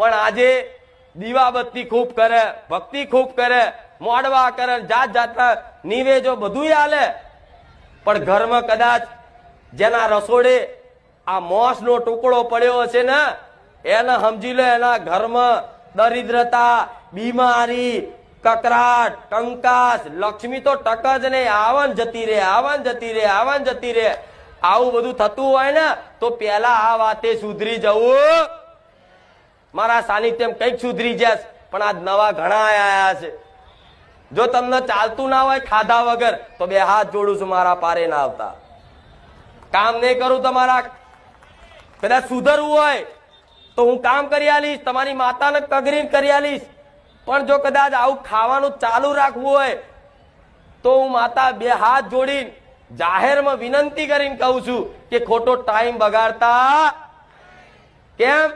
પણ આજે દીવાબત્તી ખૂબ કરે, ભક્તિ ખૂબ કરે, મોડવા કરે, જાત જાતના નિવેજો બધું હાલે, પણ ઘરમાં કદાચ જેના રસોડે આ મોસનો ટુકડો પડ્યો હશે ને એને સમજી લો એના ઘરમાં દરિદ્રતા, બીમારી, કકરાટ, કંકાસ, લક્ષ્મી તો ટક જ નહીં, આવન જતી રે, આવન જતી રે, આવન જતી રે. આવું બધું થતું હોય ને તો પેલા આ વાતે સુધરી જવું. મારા સાનિધ્યમ કઈક સુધરી જશે, પણ આજ નવા ઘણા આયા છે. જો તમને ચાલતું ના હોય ખાધા વગર તો બે હાથ જોડું છું, મારા પારે ના આવતા. કામ નહીં કરું તમારા, કદાચ સુધરવું હોય તો હું કામ કરી આલીશ, તમારી માતાને કગરીને કરી આલીશ. પણ જો કદાચ આવું ખાવાનું ચાલુ રાખવું હોય તો હું માતા બે હાથ જોડીને જાહેરમાં વિનંતી કરીને કહું છું કે ખોટો ટાઈમ બગાડતા કેમ